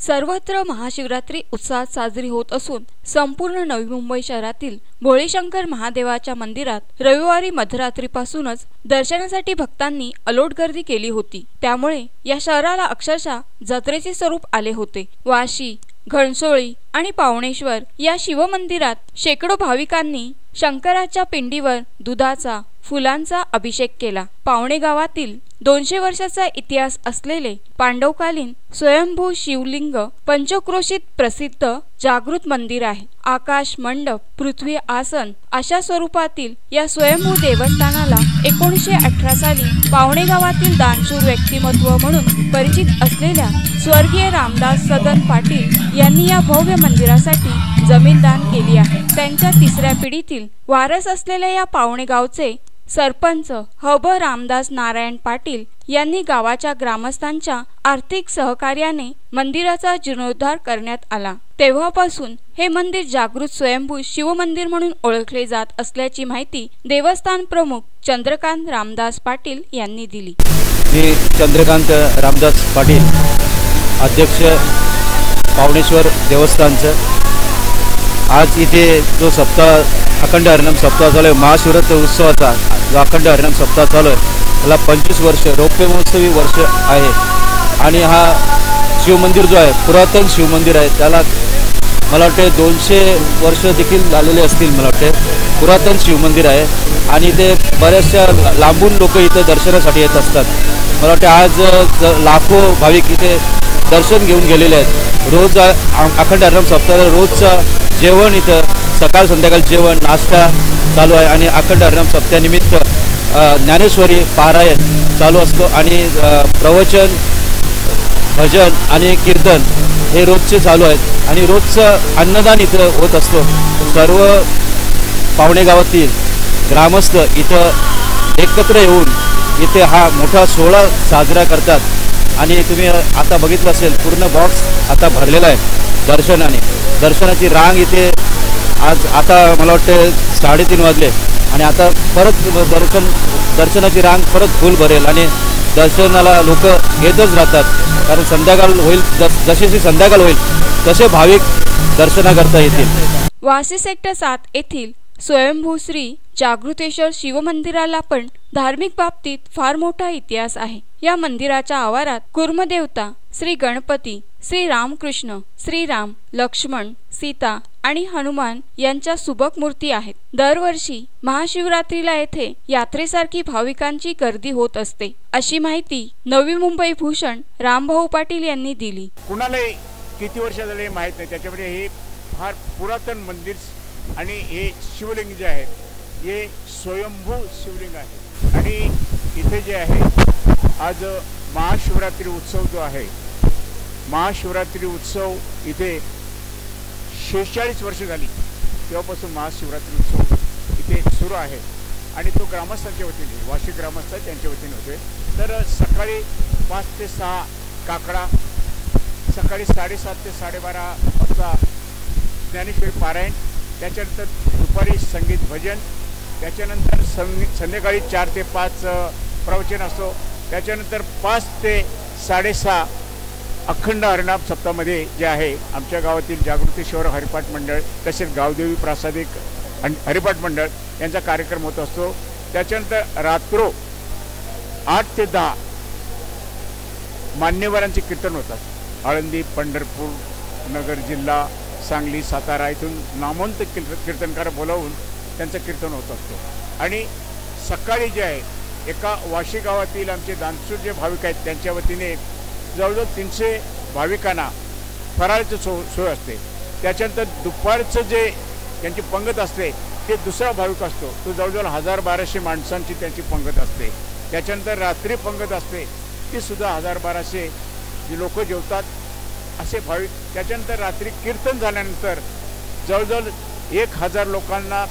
सर्वत्र महाशिवरात्री उत्साहात साजरी होत असून संपूर्ण नवी मुंबई शहरातील भोळेशंकर महादेवाच्या मंदिरात रविवारी मध्यरात्रीपासूनच दर्शनासाठी भक्तांनी अलोट गर्दी केली होती। त्यामुळे या शहराला अक्षरशः जत्रेचे स्वरूप आले होते। वाशी, घणसोळी आणि पावणेश्वर या शिवमंदिरात शेकडो भाविकांनी शंकराच्या पिंडीवर दुधाचा, फुलांचा अभिषेक केला। पावणे गावातील 200 वर्षाचा इतिहास असलेले पांडवकालीन स्वयंभू शिवलिंग पंचक्रोशीत प्रसिद्ध जागृत मंदिर आहे। आकाश मंडप, पृथ्वी आसन अशा स्वरूपातील या स्वयंभू देवस्थानाला 1918 साली पावणे गावातील दानशूर व्यक्तिमत्व म्हणून परिचित असलेल्या स्वर्गीय रामदास सदन पाटील यांनी या भव्य मंदिरासाठी जमीन दान केली आहे। त्यांच्या तिसऱ्या पिढीतील वारस असलेल्या या पावणे गावचे सरपंच हब रामदास नारायण पाटील यांनी गावाच्या ग्रामस्थांच्या आर्थिक सहकार्याने मंदिराचा जीर्णोद्धार करण्यात आला। तेव्हापासून हे मंदिर जागृत स्वयंभू शिवमंदिर म्हणून ओळखले जात असल्याची माहिती देवस्थान प्रमुख चंद्रकांत रामदास पाटील यांनी दिली। मी चंद्रकांत रामदास पाटील, अध्यक्ष पावणेश्वर देवस्थानचं। आज इथे जो सप्ताह अखंड हरिनाम सप्ताह चालू आहे, महाशिवरात्री उत्सवाचा जो अखंड हरिनाम सप्ताह चालू आहे त्याला 25 वर्ष रौप्य महोत्सवी वर्ष आहे। आणि हा शिवमंदिर जो आहे पुरातन शिवमंदिर आहे, त्याला मला वाटते 200 वर्ष देखील झालेले असतील। मला वाटते पुरातन शिवमंदिर आहे आणि ते बऱ्याचशा लांबून लोक इथे दर्शनासाठी येत असतात। मला वाटते आज लाखो भाविक इथे दर्शन घेऊन गेलेले आहेत। रोज अखंड हरिनाम सप्ताहाला रोजचं जेवण इथं सकाळ संध्याकाळ जेवण नाश्ता चालू आहे आणि अखंड हरिनाम सप्ताहानिमित्त ज्ञानेश्वरी पारायण चालू असतो आणि प्रवचन, भजन आणि कीर्तन हे रोजचे चालू आहेत आणि रोजचं अन्नदान इथं होत असतो। सर्व पावणे गावातील ग्रामस्थ इथं एकत्र येऊन इथे हा मोठा सोहळा साजरा करतात आणि तुम्ही आता बघितलं असेल पूर्ण बॉक्स आता भरलेला आहे दर्शनाने। दर्शनाची रांग इथे आज आता मला वाटतं 3:30 वाजले आणि आता परत दर्शनाची रांग परत फुल भरेल आणि दर्शनाला लोक येतच राहतात, कारण संध्याकाळ होईल जशी संध्याकाळ होईल तसे भाविक दर्शनाकरता येतील। वाशी सेक्टर 7 येथील स्वयंभू श्री जागृतेश्वर शिवमंदिराला पण धार्मिक बाबतीत फार मोठा इतिहास आहे। या मंदिराच्या आवारात कुर्मदेवता श्री गणपती, श्री रामकृष्ण, श्रीराम, लक्ष्मण, सीता आणि हनुमान यांच्या सुबक मूर्ती आहेत। दरवर्षी महाशिवरात्रीला येथे यात्रेसारखी भाविकांची गर्दी होत असते, अशी माहिती नवी मुंबई भूषण रामभाऊ पाटील यांनी दिली। कुणाला किती वर्ष झाले माहित नाही, त्याच्यामध्ये हे फार पुरातन मंदिर आणि हे शिवलिंग जे आहे हे स्वयंभू शिवलिंग आहे आणि इथे जे आहे आज महाशिवरात्री उत्सव जो आहे, महाशिवरात्री उत्सव इथे 46 वर्ष झाली तेव्हापासून महाशिवरात्री उत्सव इथे सुरू आहे आणि तो ग्रामस्थांच्या वतीने, वाशी ग्रामस्थ त्यांच्या वतीने होतोय। तर सकाळी 5 ते 6 काकडा, सकाळी 7:30 ते 12:30 वाजता ज्ञानेश्वरी पारायण, त्याच्यानंतर दुपारी संगीत भजन, त्याच्यानंतर संध्याकाळी 4 ते 5 प्रवचन असतो, त्याच्यानंतर 5 ते 6:30 अखंड हरिनाम सप्ताहामध्ये जे आहे आमच्या गावातील जागृतेश्वर हरिपाठ मंडळ तसेच गावदेवी प्रासादिक हरिपाठ मंडळ यांचा कार्यक्रम होत असतो। त्याच्यानंतर रात्र 8 ते 10 मान्यवरांचे कीर्तन होतात। आळंदी, पंढरपूर, नगर जिल्हा, सांगली, सातारा इथून नामवंत कीर्तनकार बोलावून त्यांचं कीर्तन होत असतो। आणि सकाळी जे आहे एका वाशी गावातील आमचे दानशूर जे भाविक आहेत त्यांच्या वतीने जवळजवळ 300 भाविकांना फराळाची सोय असते। त्याच्यानंतर दुपारचं जे त्यांची पंगत असते ते दुसरा भाविक असतो, तो जवळजवळ 1000-1200 माणसांची त्यांची पंगत असते। त्याच्यानंतर रात्री पंगत असते, ती सुद्धा 1000-1200 जी लोक जेवतात असे भाविक। त्याच्यानंतर रात्री कीर्तन झाल्यानंतर जवळजवळ 1000 लोकांना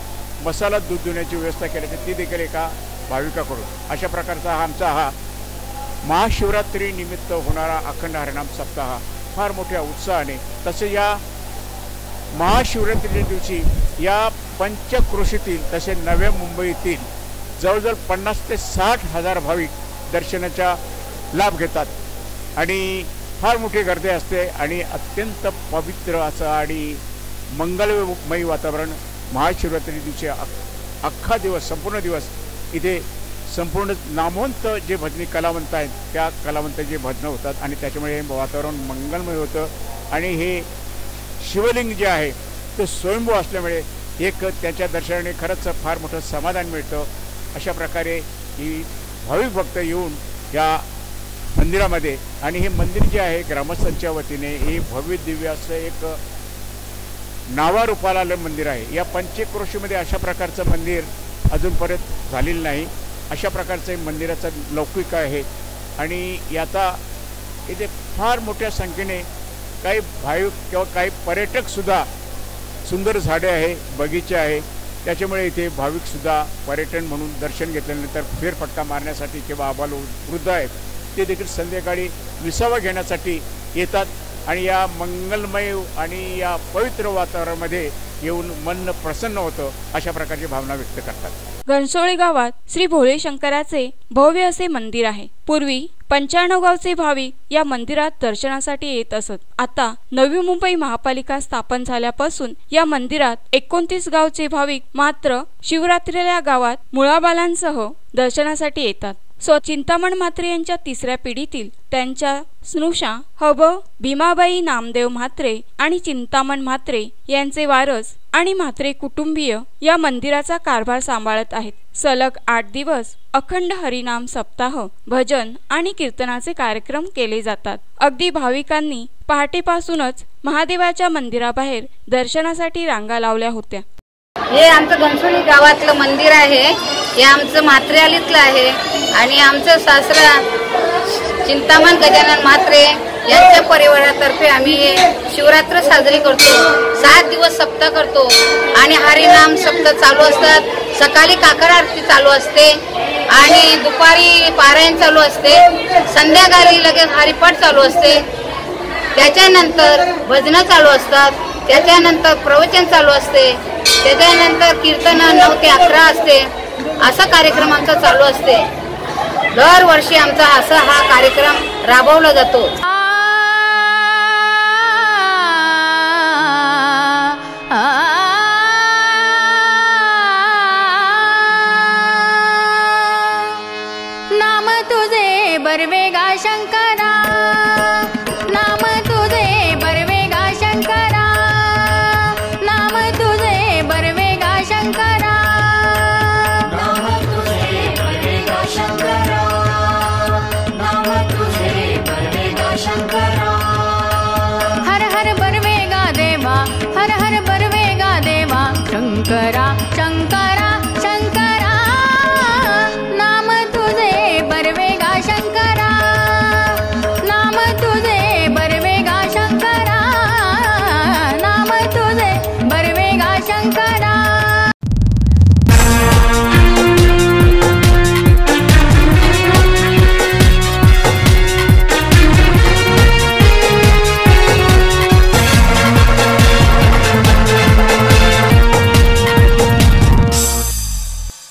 मसाला दूध देण्याची व्यवस्था केली जाते, ती देखील एका भाविकाकडून। अशा प्रकारचा आमचा हा महाशिवरात्री निमित्त होणारा अखंड हरिनाम सप्ताह फार मोठ्या उत्साहाने, तसे या महाशिवरात्रीच्या दिवशी या पंचक्रोशीतील तसे नव्या मुंबईतील जवळजवळ 50 ते 60 हजार भाविक दर्शनाचा लाभ घेतात आणि फार मोठी गर्दी असते आणि अत्यंत पवित्र असं आणि मंगलमयी वातावरण महाशिवरात्री दिवशी अख्खा दिवस संपूर्ण दिवस इथे संपूर्ण नामवंत जे भजनी कलावंत आहेत त्या कलावंताची भजनं होतात आणि त्याच्यामुळे हे वातावरण मंगलमय होतं आणि हे शिवलिंग जे आहे ते स्वयंभू असल्यामुळे एक त्याच्या दर्शनाने खरंच फार मोठं समाधान मिळतं। अशा प्रकारे ही भाविक भक्त येऊन या मंदिरामध्ये आणि हे मंदिर जे आहे ग्रामस्थांच्या वतीने हे भव्य दिव्य असं एक नावारूपाला आलं मंदिर आहे। या पंचक्रोशीमध्ये अशा प्रकारचं मंदिर अजूनपर्यंत झालेलं नाही। अशा प्रकारचं मंदिराचं लौकिक आहे आणि याचा इथे फार मोठ्या संख्येने काही भाविक किंवा काही पर्यटकसुद्धा सुंदर झाडे आहे बगीचे आहे त्याच्यामुळे इथे भाविकसुद्धा पर्यटन म्हणून दर्शन घेतल्यानंतर फेरफटका मारण्यासाठी किंवा आबालवृद्ध आहेत ते देखील संध्याकाळी विसावा घेण्यासाठी येतात आणि या मंगलमय आणि या पवित्र वातावरणामध्ये येऊन मन प्रसन्न होतं अशा प्रकारची भावना व्यक्त करतात। घनसोळी गावात श्री भोळे शंकराचे भव्य असे मंदिर आहे। पूर्वी 95 गावचे भाविक या मंदिरात दर्शनासाठी येत असत। आता नवी मुंबई महापालिका स्थापन झाल्यापासून या मंदिरात 29 गावचे भाविक मात्र शिवरात्रीला गावात मुळाबालांसह दर्शनासाठी येतात। चिंतामण म्हात्रे यांच्या तिसऱ्या पिढीतील त्यांच्या स्नुषा हब भीमाबाई नामदेव म्हात्रे आणि चिंतामण म्हात्रे यांचे वारस आणि म्हात्रे कुटुंबीय या मंदिराचा कारभार सांभाळत आहेत। सलग 8 दिवस अखंड हरिनाम सप्ताह भजन आणि कीर्तनाचे कार्यक्रम केले जातात। अगदी भाविकांनी पहाटेपासूनच महादेवाच्या मंदिराबाहेर दर्शनासाठी रांगा लावल्या होत्या। हे आमचं घनसोळी गावातलं मंदिर आहे। हे आमचं म्हात्रे आलीतलं आहे आणि आमचं सासरा चिंतामण गजानन म्हात्रे यांच्या परिवारातर्फे आम्ही शिवरात्र साजरी करतो। 7 दिवस सप्ताह करतो आणि हरिनाम सप्ताह चालू असतात। सकाळी काकड आरती चालू असते आणि दुपारी पारायण चालू असते। संध्याकाळी लगेच हरिपाठ चालू असते। त्याच्यानंतर भजनं चालू असतात। त्याच्यानंतर प्रवचन चालू असते। त्याच्यानंतर कीर्तन 9 ते 11 असते। असा कार्यक्रम आमचा चालू असते। दरवर्षी आमचा हा कार्यक्रम राबवला जातो। नाम तुझे बर्वेगा शंकरा, नाम तुझे बर्वेगा शंकरा, नाम तुझे बर्वेगा शंकरा, नाम तुझे बर्वेगा शंकरा, नाम तुझे बर्वेगा शंकरा। हर हर बर्वेगा देवा, हर हर बर्वेगा देवा शंकरा।